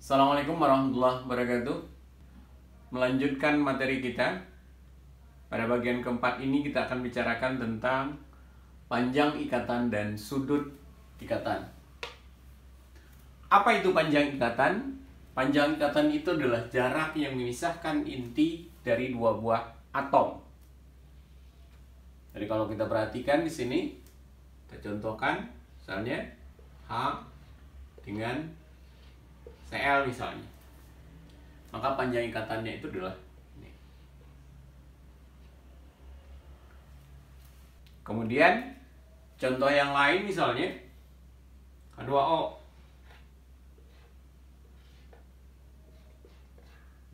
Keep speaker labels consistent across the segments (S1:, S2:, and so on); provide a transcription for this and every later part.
S1: Assalamualaikum warahmatullahi wabarakatuh. Melanjutkan materi kita. Pada bagian keempat ini kita akan bicarakan tentang panjang ikatan dan sudut ikatan. Apa itu panjang ikatan? Panjang ikatan itu adalah jarak yang memisahkan inti dari dua buah atom. Jadi kalau kita perhatikan di sini, kita contohkan misalnya H dengan Cl misalnya, maka panjang ikatannya itu adalah ini. Kemudian contoh yang lain misalnya H2O.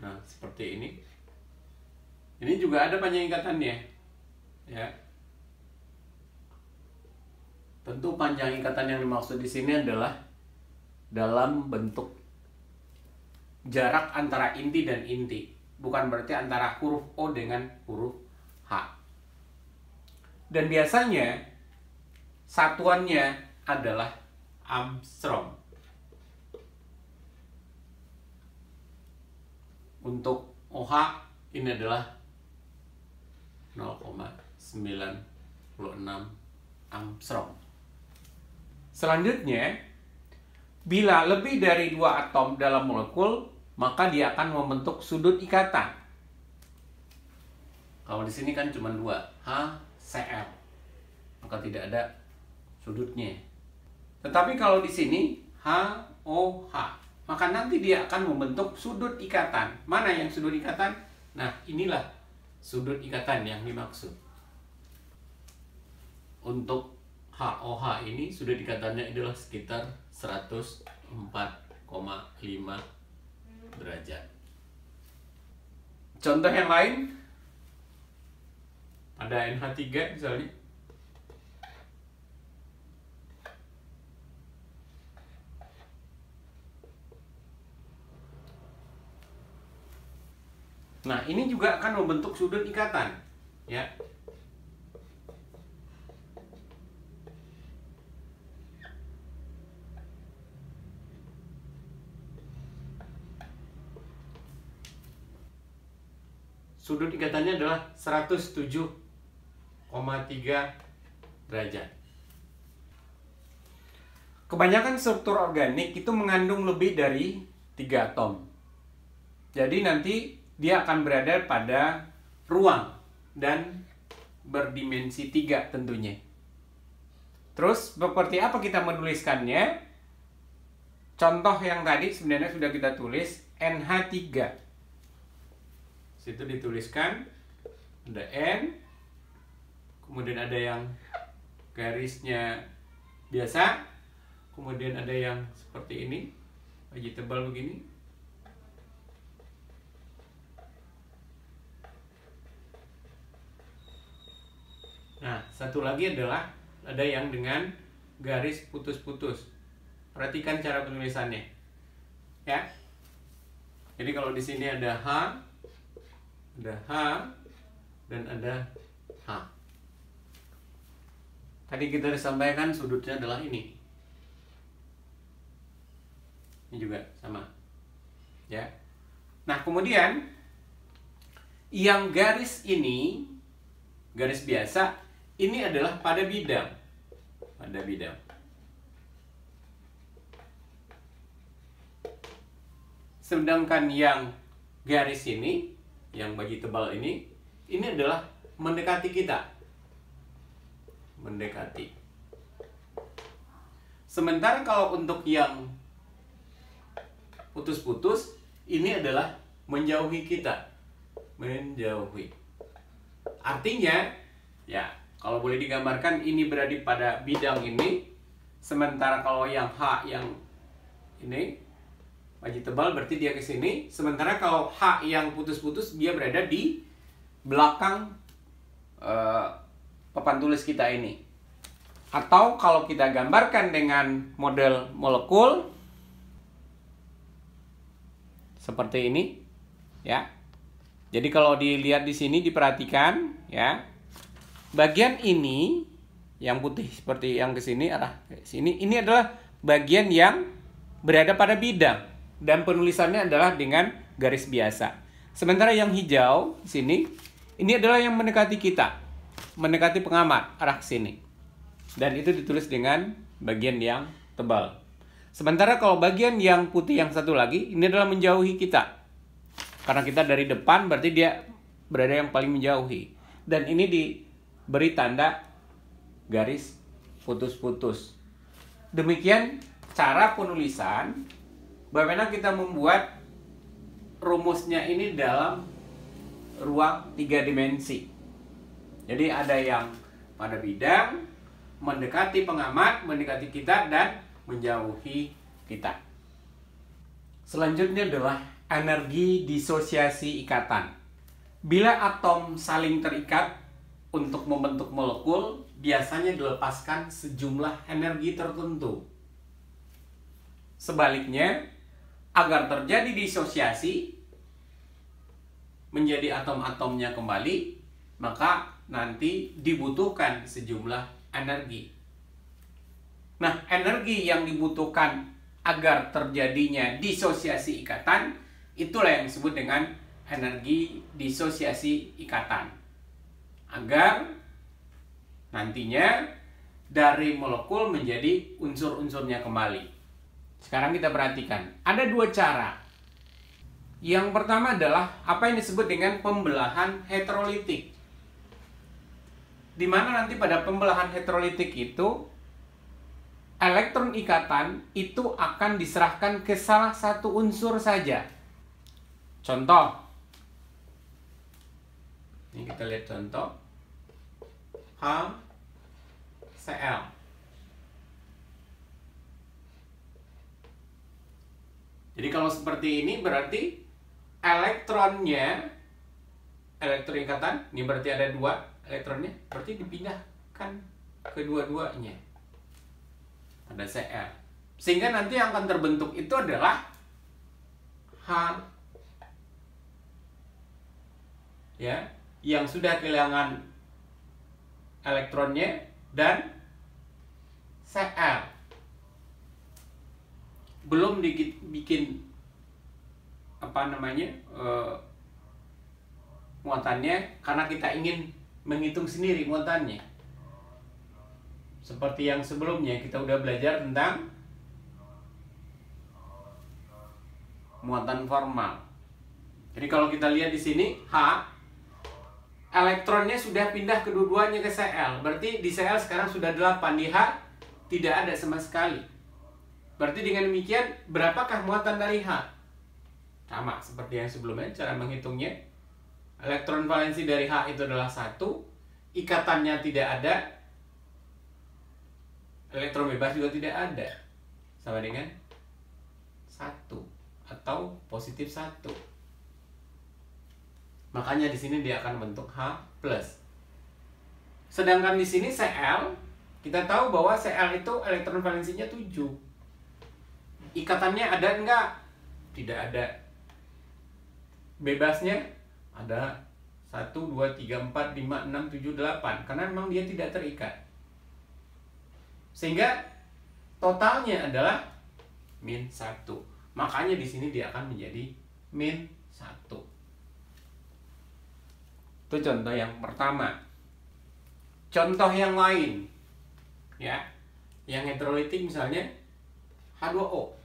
S1: Nah seperti ini. Ini juga ada panjang ikatannya, ya. Tentu panjang ikatan yang dimaksud di sini adalah dalam bentuk jarak antara inti dan inti, bukan berarti antara huruf O dengan huruf H. Dan biasanya satuannya adalah Armstrong. Untuk OH ini adalah 0,96 Armstrong. Selanjutnya, bila lebih dari dua atom dalam molekul, maka dia akan membentuk sudut ikatan. Kalau di sini kan cuma dua, HCl, maka tidak ada sudutnya. Tetapi kalau di sini HOH, maka nanti dia akan membentuk sudut ikatan. Mana yang sudut ikatan? Nah, inilah sudut ikatan yang dimaksud. Untuk HOH ini sudut ikatannya adalah sekitar 104,5 derajat. Contoh yang lain, ada NH3 misalnya. Nah, ini juga akan membentuk sudut ikatan, ya. Sudut ikatannya adalah 107,3 derajat. Kebanyakan struktur organik itu mengandung lebih dari 3 atom. Jadi nanti dia akan berada pada ruang dan berdimensi 3 tentunya. Terus seperti apa kita menuliskannya? Contoh yang tadi sebenarnya sudah kita tulis, NH3. Situ dituliskan ada N, kemudian ada yang garisnya biasa, kemudian ada yang seperti ini, biji tebal begini. Nah, satu lagi adalah ada yang dengan garis putus-putus. Perhatikan cara penulisannya, ya. Jadi kalau di sini ada H, dan ada H. Tadi kita disampaikan sudutnya adalah ini. Ini juga sama, ya. Nah, kemudian yang garis ini, garis biasa, ini adalah pada bidang. Pada bidang. Sedangkan yang garis ini, yang bagi tebal ini adalah mendekati kita. Mendekati. Sementara kalau untuk yang putus-putus, ini adalah menjauhi kita. Menjauhi. Artinya, ya, kalau boleh digambarkan ini berada pada bidang ini, sementara kalau yang H yang ini biji tebal berarti dia ke sini, sementara kalau H yang putus-putus dia berada di belakang papan tulis kita ini. Atau kalau kita gambarkan dengan model molekul seperti ini, ya. Jadi kalau dilihat di sini diperhatikan, ya. Bagian ini yang putih seperti yang ke sini arah ke sini, ini adalah bagian yang berada pada bidang. dan penulisannya adalah dengan garis biasa. Sementara yang hijau sini, ini adalah yang mendekati kita, mendekati pengamat arah sini. Dan itu ditulis dengan bagian yang tebal. Sementara kalau bagian yang putih yang satu lagi, ini adalah menjauhi kita. Karena kita dari depan, berarti dia berada yang paling menjauhi. Dan ini diberi tanda garis putus-putus. Demikian cara penulisan. Bagaimana kita membuat rumusnya ini dalam ruang 3 dimensi. Jadi ada yang pada bidang, mendekati pengamat, mendekati kita, dan menjauhi kita. Selanjutnya adalah energi disosiasi ikatan. Bila atom saling terikat untuk membentuk molekul, biasanya dilepaskan sejumlah energi tertentu. Sebaliknya, agar terjadi disosiasi menjadi atom-atomnya kembali, maka nanti dibutuhkan sejumlah energi. Nah, energi yang dibutuhkan agar terjadinya disosiasi ikatan, itulah yang disebut dengan energi disosiasi ikatan. Agar nantinya dari molekul menjadi unsur-unsurnya kembali. Sekarang kita perhatikan, ada 2 cara. Yang pertama adalah apa yang disebut dengan pembelahan heterolitik. Di mana nanti pada pembelahan heterolitik itu, elektron ikatan itu akan diserahkan ke salah satu unsur saja. Contoh, ini kita lihat contoh HCl. Jadi kalau seperti ini berarti elektron ikatan, ini berarti ada 2 elektronnya, berarti dipindahkan kedua-duanya. Ada Cl. Sehingga nanti yang akan terbentuk itu adalah H, ya, yang sudah kehilangan elektronnya, dan Cl. Belum bikin muatannya, karena kita ingin menghitung sendiri muatannya. Seperti yang sebelumnya kita udah belajar tentang muatan formal. Jadi kalau kita lihat di sini H, elektronnya sudah pindah kedua-duanya ke Cl. Berarti di Cl sekarang sudah 8, di H tidak ada sama sekali. Berarti dengan demikian, berapakah muatan dari H? Sama seperti yang sebelumnya, cara menghitungnya. Elektron valensi dari H itu adalah 1, ikatannya tidak ada, elektron bebas juga tidak ada. Sama dengan 1 atau positif 1. Makanya di sini dia akan bentuk H+. Sedangkan di sini Cl, kita tahu bahwa Cl itu elektron valensinya 7. Ikatannya ada enggak? Tidak ada. Bebasnya ada 1, 2, 3, 4, 5, 6, 7, 8. Karena memang dia tidak terikat. Sehingga totalnya adalah -1. Makanya di sini dia akan menjadi -1. Itu contoh yang pertama. Contoh yang lain, ya, yang heterolitik misalnya H2O.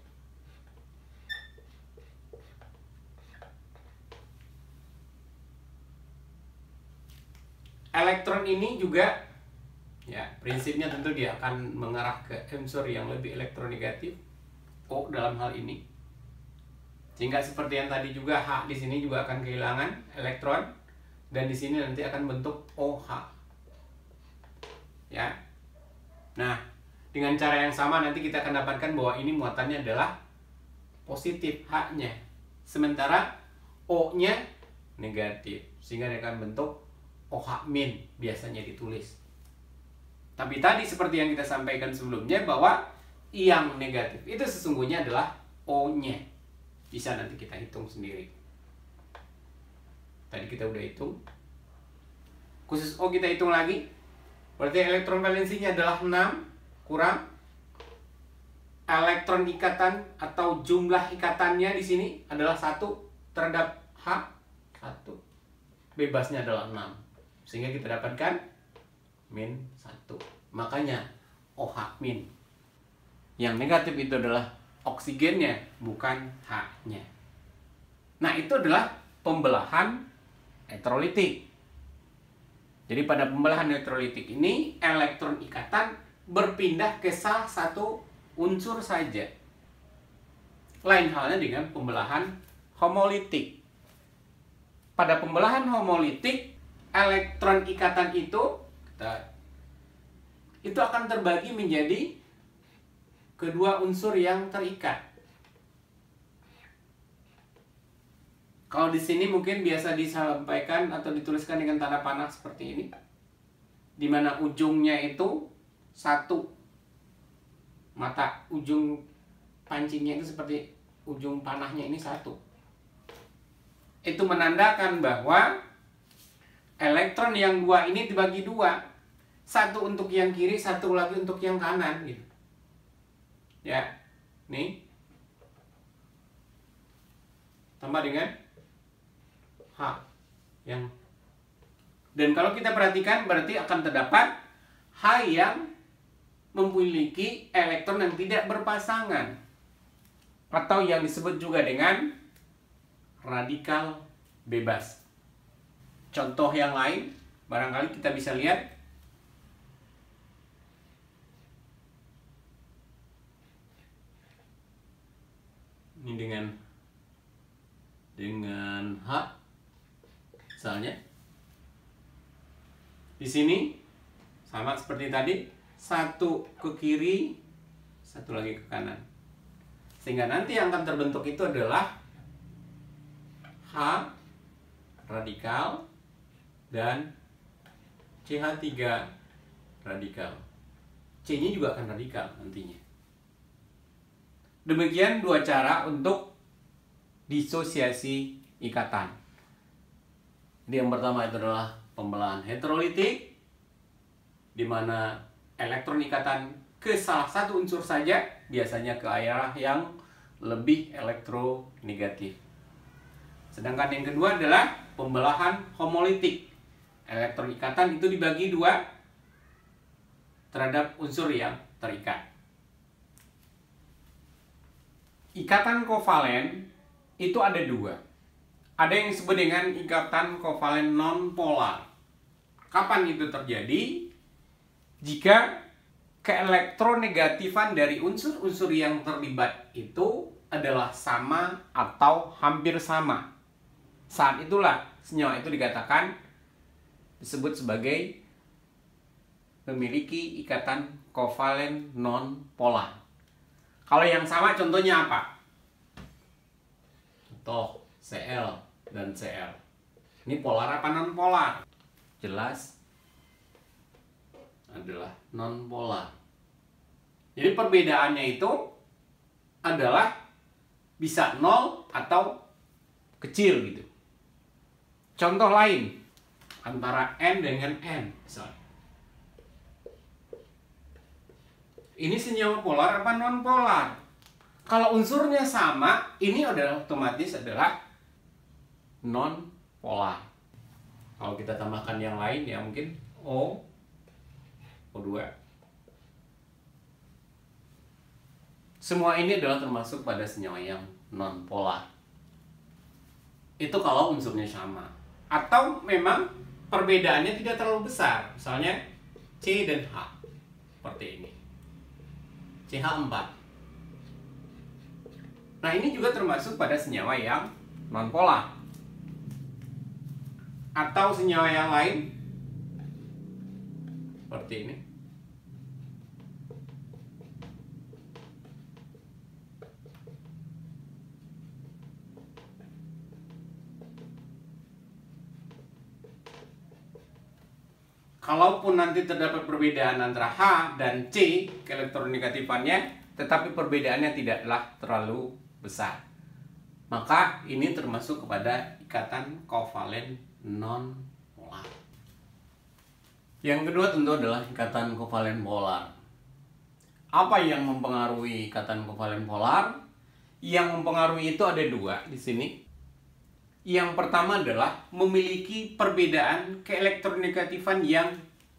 S1: Elektron ini juga, ya, prinsipnya tentu dia akan mengarah ke unsur yang lebih elektronegatif, O dalam hal ini. Sehingga seperti yang tadi juga, H di sini juga akan kehilangan elektron, dan di sini nanti akan bentuk OH. Ya. Nah, dengan cara yang sama nanti kita akan dapatkan bahwa ini muatannya adalah positif, H-nya. Sementara O-nya negatif, sehingga dia akan bentuk OH- biasanya ditulis. Tapi tadi seperti yang kita sampaikan sebelumnya, bahwa yang negatif itu sesungguhnya adalah O-nya. Bisa nanti kita hitung sendiri. Tadi kita udah hitung. Khusus O kita hitung lagi. Berarti elektron valensinya adalah 6 kurang elektron ikatan atau jumlah ikatannya di sini adalah 1 terhadap H, 1. Bebasnya adalah 6. Sehingga kita dapatkan min 1. Makanya OH min. Yang negatif itu adalah oksigennya, bukan H-nya. Nah, itu adalah pembelahan elektrolitik. Jadi pada pembelahan elektrolitik ini, elektron ikatan berpindah ke salah satu unsur saja. Lain halnya dengan pembelahan homolitik. Pada pembelahan homolitik, elektron ikatan itu akan terbagi menjadi kedua unsur yang terikat. Kalau di sini mungkin biasa disampaikan atau dituliskan dengan tanda panah seperti ini, di mana ujungnya itu 1. Mata ujung pancingnya itu seperti ujung panahnya ini 1. Itu menandakan bahwa elektron yang 2 ini dibagi 2. 1 untuk yang kiri, 1 lagi untuk yang kanan gitu. Ya. Nih. Tambah dengan H dan kalau kita perhatikan berarti akan terdapat H yang memiliki elektron yang tidak berpasangan atau yang disebut juga dengan radikal bebas. Contoh yang lain barangkali kita bisa lihat ini dengan H. Misalnya di sini sama seperti tadi, 1 ke kiri, 1 lagi ke kanan. Sehingga nanti yang akan terbentuk itu adalah H radikal dan CH3 radikal. C-nya juga akan radikal nantinya. Demikian 2 cara untuk disosiasi ikatan. Jadi yang pertama itu adalah pembelahan heterolitik, di mana elektron ikatan ke salah satu unsur saja, biasanya ke arah yang lebih elektronegatif. Sedangkan yang kedua adalah pembelahan homolitik. Elektron ikatan itu dibagi 2 terhadap unsur yang terikat. Ikatan kovalen itu ada 2. Ada yang disebut dengan ikatan kovalen non-polar. Kapan itu terjadi? Jika keelektronegatifan dari unsur-unsur yang terlibat itu adalah sama atau hampir sama. Saat itulah senyawa itu disebut sebagai memiliki ikatan kovalen non-polar. Kalau yang sama contohnya apa? Contoh Cl dan Cl. Ini polar apa non-polar? Jelas adalah non-polar. Jadi perbedaannya itu adalah bisa 0 atau kecil gitu. Contoh lain antara N dengan N misalnya. Ini senyawa polar apa non-polar? Kalau unsurnya sama, ini adalah otomatis adalah non-polar. Kalau kita tambahkan yang lain ya mungkin O, O2. Semua ini adalah termasuk pada senyawa yang non-polar. Itu kalau unsurnya sama. Atau memang perbedaannya tidak terlalu besar. Misalnya C dan H. Seperti ini. CH4. Nah, ini juga termasuk pada senyawa yang non-polar. Atau senyawa yang lain seperti ini. Kalaupun nanti terdapat perbedaan antara H dan C keelektronegatifannya, tetapi perbedaannya tidaklah terlalu besar, maka ini termasuk kepada ikatan kovalen non-polar. Yang kedua tentu adalah ikatan kovalen polar. Apa yang mempengaruhi ikatan kovalen polar? Yang mempengaruhi itu ada dua di sini. Yang pertama adalah memiliki perbedaan keelektronegatifan yang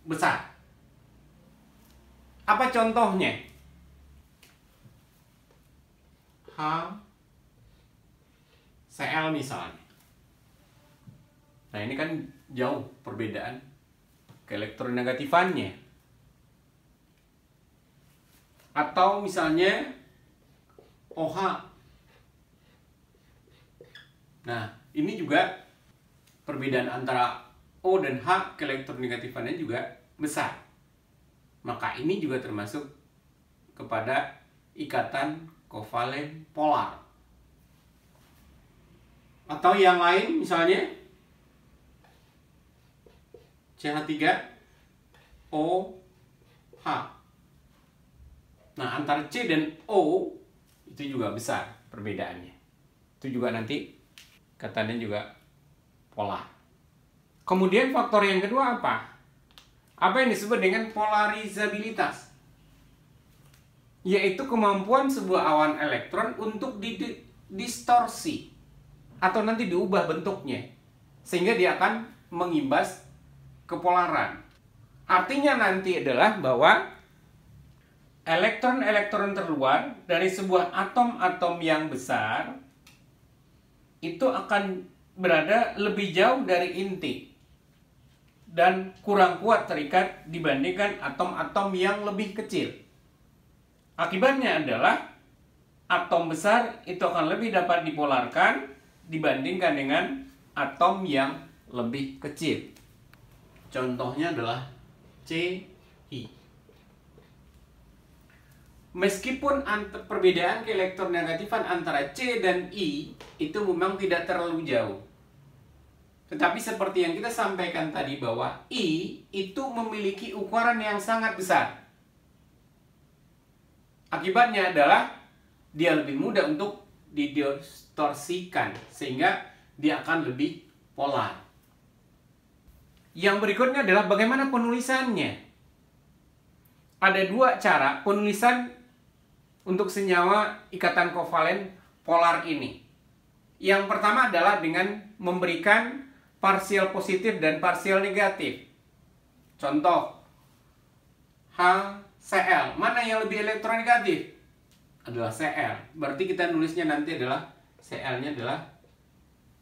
S1: besar. Apa contohnya? HCl misalnya. Nah, ini kan jauh perbedaan keelektronegatifannya. Atau misalnya OH. Nah, ini juga perbedaan antara O dan H keelektronegatifannya juga besar. Maka ini juga termasuk kepada ikatan kovalen polar. Atau yang lain misalnya CH3OH. Nah, antara C dan O itu juga besar perbedaannya. Itu juga nanti katanya juga polar. Kemudian faktor yang kedua apa? Apa yang disebut dengan polarizabilitas? Yaitu kemampuan sebuah awan elektron untuk didistorsi atau nanti diubah bentuknya sehingga dia akan mengimbas kepolaran. Artinya nanti adalah bahwa elektron-elektron terluar dari sebuah atom-atom yang besar itu akan berada lebih jauh dari inti dan kurang kuat terikat dibandingkan atom-atom yang lebih kecil. Akibatnya adalah atom besar itu akan lebih dapat dipolarkan dibandingkan dengan atom yang lebih kecil. Contohnya adalah Ci. Meskipun perbedaan keelektronegatifan antara C dan I itu memang tidak terlalu jauh. Tetapi seperti yang kita sampaikan tadi bahwa I itu memiliki ukuran yang sangat besar. Akibatnya adalah dia lebih mudah untuk didistorsikan sehingga dia akan lebih polar. Yang berikutnya adalah bagaimana penulisannya. Ada dua cara penulisan untuk senyawa ikatan kovalen polar ini. Yang pertama adalah dengan memberikan parsial positif dan parsial negatif. Contoh HCl, mana yang lebih elektronegatif? Adalah Cl. Berarti kita nulisnya nanti adalah Cl-nya adalah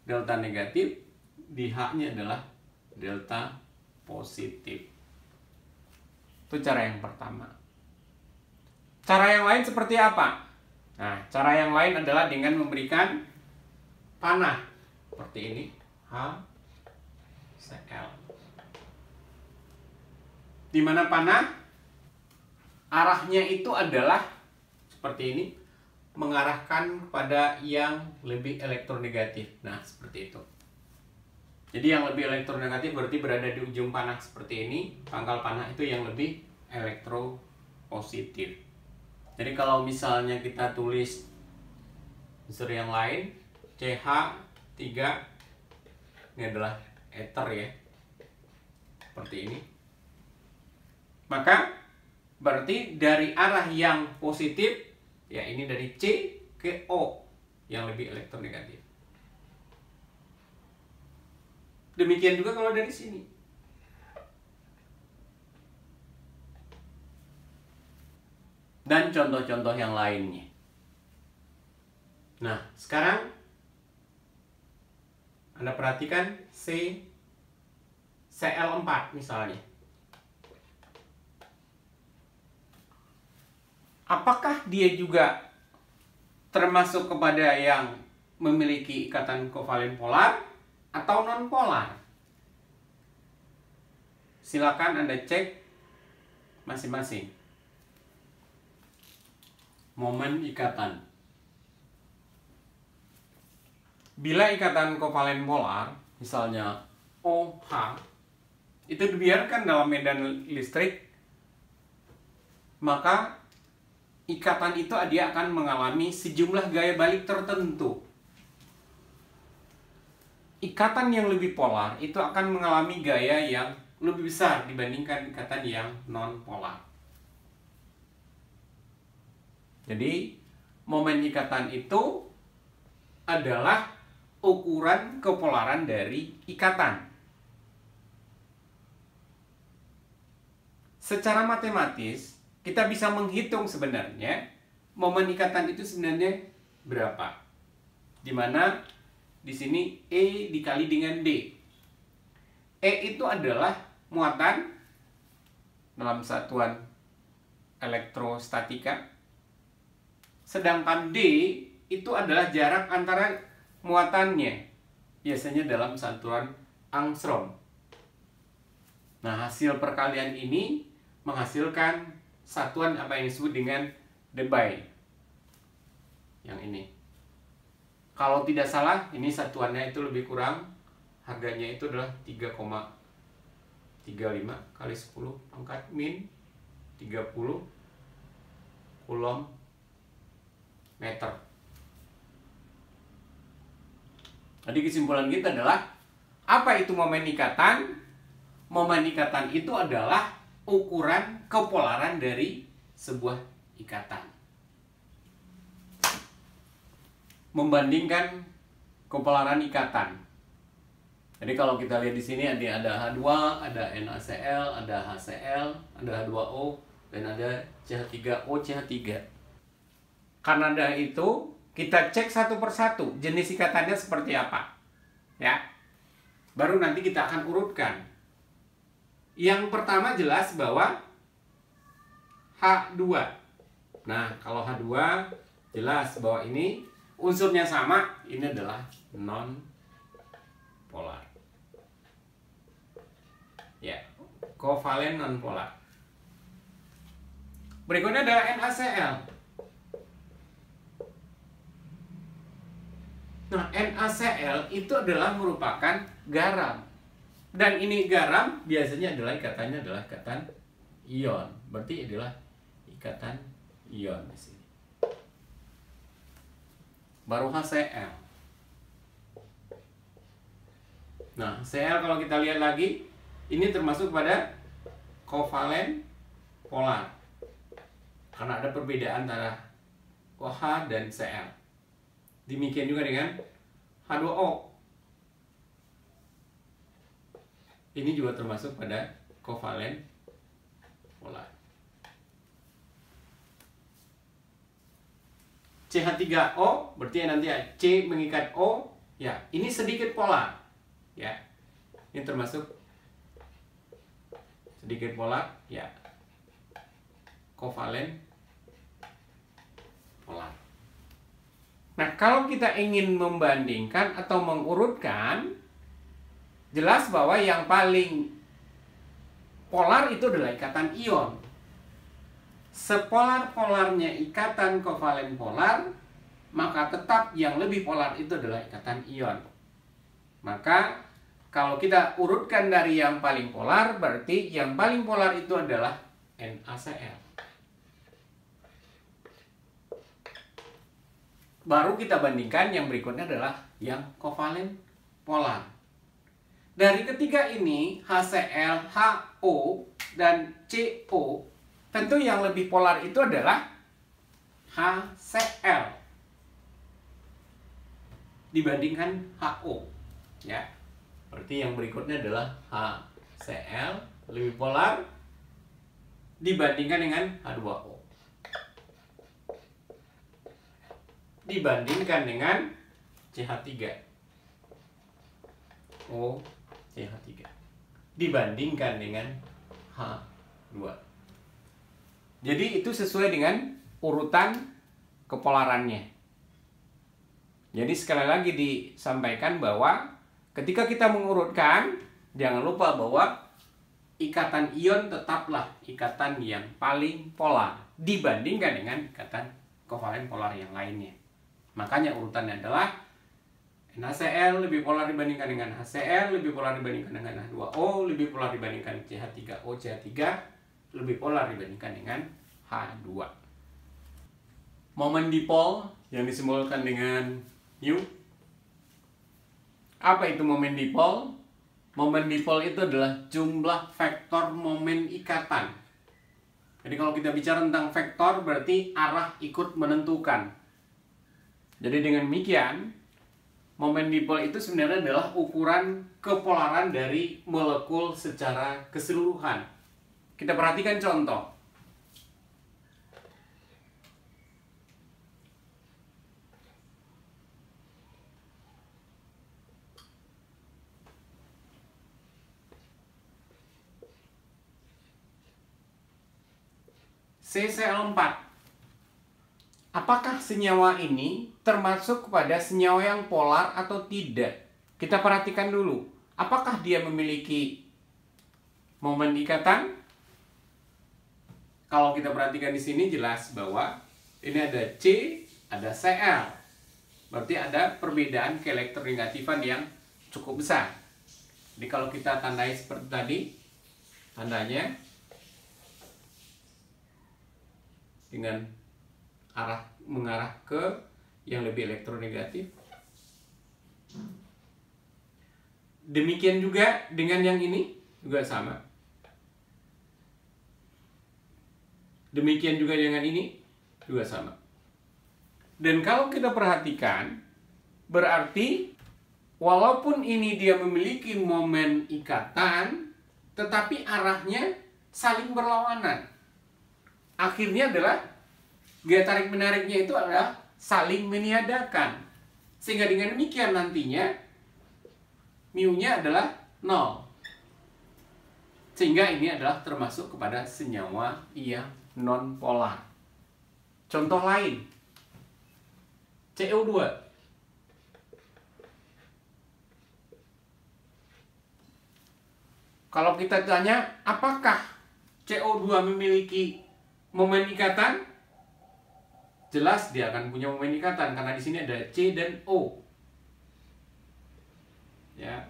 S1: delta negatif, di H-nya adalah delta positif. Itu cara yang pertama. Cara yang lain seperti apa? Nah, cara yang lain adalah dengan memberikan panah seperti ini, HCl. Di mana panah arahnya itu adalah seperti ini, mengarahkan pada yang lebih elektronegatif. Nah, seperti itu. Jadi yang lebih elektronegatif berarti berada di ujung panah seperti ini. Pangkal panah itu yang lebih elektropositif. Jadi kalau misalnya kita tulis unsur yang lain, CH3, ini adalah ether ya, seperti ini. Maka berarti dari arah yang positif, ya ini dari C ke O yang lebih elektronegatif. Demikian juga kalau dari sini. Dan contoh-contoh yang lainnya. Nah, sekarang Anda perhatikan CL4 misalnya. Apakah dia juga termasuk kepada yang memiliki ikatan kovalen polar atau non-polar? Silakan Anda cek masing-masing momen ikatan. Bila ikatan kovalen polar, misalnya OH, itu dibiarkan dalam medan listrik, maka ikatan itu dia akan mengalami sejumlah gaya balik tertentu. Ikatan yang lebih polar itu akan mengalami gaya yang lebih besar dibandingkan ikatan yang non-polar. Jadi momen ikatan itu adalah ukuran kepolaran dari ikatan. Secara matematis, kita bisa menghitung sebenarnya momen ikatan itu sebenarnya berapa. Dimana di sini E dikali dengan D. E itu adalah muatan dalam satuan elektrostatika. Sedangkan D itu adalah jarak antara muatannya. Biasanya dalam satuan angstrom. Nah, hasil perkalian ini menghasilkan satuan apa yang disebut dengan debye. Yang ini. Kalau tidak salah, ini satuannya itu lebih kurang, harganya itu adalah 3,35 kali 10 pangkat min 30 Coulomb meter. Jadi kesimpulan kita adalah, apa itu momen ikatan? Momen ikatan itu adalah ukuran kepolaran dari sebuah ikatan. Membandingkan kepolaran ikatan. Jadi kalau kita lihat di sini ada H2, ada NaCl, ada HCl, ada H2O, dan ada CH3O, CH3. Karena ada itu, kita cek satu persatu jenis ikatannya seperti apa. Ya. Baru nanti kita akan urutkan. Yang pertama jelas bahwa H2. Nah, kalau H2 jelas bahwa ini unsurnya sama, ini adalah non polar. Ya, kovalen non polar. Berikutnya adalah NaCl. Nah, NaCl itu adalah merupakan garam. Dan ini garam biasanya adalah ikatannya adalah ikatan ion. Berarti adalah ikatan ion di sini. Baru HCl. Nah, Cl kalau kita lihat lagi, ini termasuk pada kovalen polar. Karena ada perbedaan antara OH dan Cl. Demikian juga dengan H2O. Ini juga termasuk pada kovalen polar. CH3O berarti nanti C mengikat O, ya, ini sedikit polar. Ya. Ini termasuk sedikit polar, ya. Kovalen polar. Nah, kalau kita ingin membandingkan atau mengurutkan, jelas bahwa yang paling polar itu adalah ikatan ion. Sepolar-polarnya ikatan kovalen polar, maka tetap yang lebih polar itu adalah ikatan ion. Maka kalau kita urutkan dari yang paling polar, berarti yang paling polar itu adalah NaCl. Baru kita bandingkan yang berikutnya adalah yang kovalen polar. Dari ketiga ini, HCl, HO, dan CO, tentu yang lebih polar itu adalah HCl dibandingkan HO. Ya, berarti yang berikutnya adalah HCl lebih polar dibandingkan dengan H2O. Dibandingkan dengan CH3. O CH3 dibandingkan dengan H2. Jadi itu sesuai dengan urutan kepolarannya. Jadi sekali lagi disampaikan bahwa ketika kita mengurutkan, jangan lupa bahwa ikatan ion tetaplah ikatan yang paling polar dibandingkan dengan ikatan kovalen polar yang lainnya. Makanya urutannya adalah NaCl lebih polar dibandingkan dengan HCl, lebih polar dibandingkan dengan H2O, lebih polar dibandingkan CH3O, CH3, lebih polar dibandingkan dengan H2. Momen dipol yang disimbolkan dengan U. Apa itu momen dipol? Momen dipol itu adalah jumlah vektor momen ikatan Jadi kalau kita bicara tentang vektor berarti arah ikut menentukan. Jadi dengan demikian, momen dipol itu sebenarnya adalah ukuran kepolaran dari molekul secara keseluruhan. Kita perhatikan contoh. CCl4. Apakah senyawa ini termasuk kepada senyawa yang polar atau tidak? Kita perhatikan dulu. Apakah dia memiliki momen ikatan? Kalau kita perhatikan di sini jelas bahwa ini ada C, ada Cl. Berarti ada perbedaan keelektronegativan yang cukup besar. Jadi kalau kita tandai seperti tadi, tandanya dengan mengarah ke yang lebih elektronegatif. Demikian juga dengan yang ini juga sama. Demikian juga dengan ini juga sama. Dan kalau kita perhatikan, berarti walaupun ini dia memiliki momen ikatan, tetapi arahnya saling berlawanan. Akhirnya adalah gaya tarik menariknya itu adalah saling meniadakan. Sehingga dengan demikian nantinya mu-nya adalah 0. Sehingga ini adalah termasuk kepada senyawa yang non-polar. Contoh lain, CO2. Kalau kita tanya, apakah CO2 memiliki momen ikatan? Jelas dia akan punya momen ikatan karena di sini ada C dan O. Ya.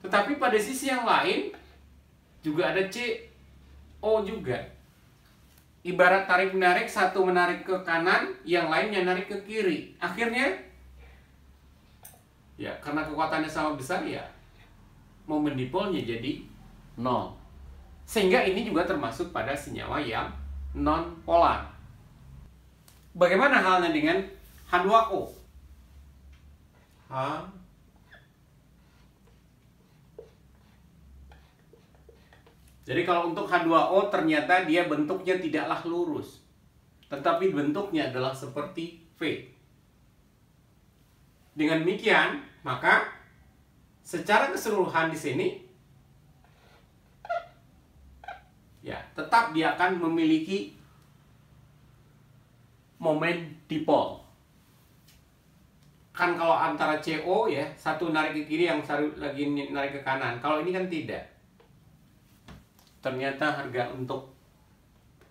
S1: Tetapi pada sisi yang lain juga ada CO juga. Ibarat tarik menarik, satu menarik ke kanan, yang lainnya narik ke kiri. Akhirnya ya karena kekuatannya sama besar ya momen dipolnya jadi 0. Sehingga ini juga termasuk pada senyawa yang non-polar. Bagaimana halnya dengan H2O? Jadi kalau untuk H2O ternyata dia bentuknya tidaklah lurus, tetapi bentuknya adalah seperti V. Dengan demikian, maka secara keseluruhan di sini ya, tetap dia akan memiliki momen dipol. Kan kalau antara CO ya, satu narik ke kiri, yang satu lagi narik ke kanan. Kalau ini kan tidak. Ternyata harga untuk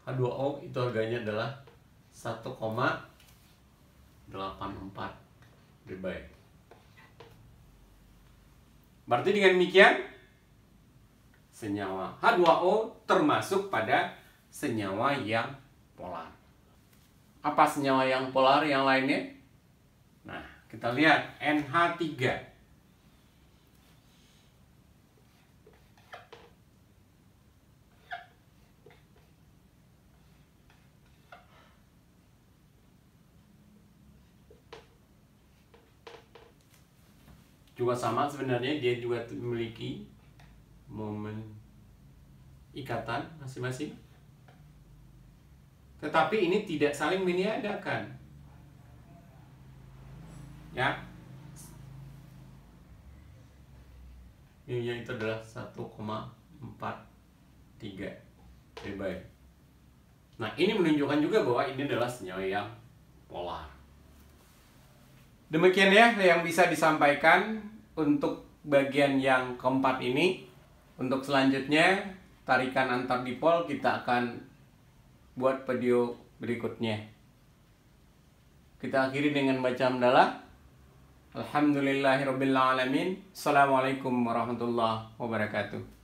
S1: H2O itu harganya adalah 1,84 dibayar. Berarti dengan demikian senyawa H2O termasuk pada senyawa yang polar. Apa senyawa yang polar yang lainnya? Nah, kita lihat NH3. Juga sama sebenarnya, dia juga memiliki momen ikatan masing-masing, tetapi ini tidak saling meniadakan ya. Mu-nya itu adalah 1,43 baik. Nah, ini menunjukkan juga bahwa ini adalah senyawa yang polar. Demikian ya yang bisa disampaikan untuk bagian yang keempat ini. Untuk selanjutnya, tarikan antar dipol kita akan buat video berikutnya. Kita akhiri dengan baca hamdalah. Alhamdulillahirabbil alamin. Assalamualaikum warahmatullahi wabarakatuh.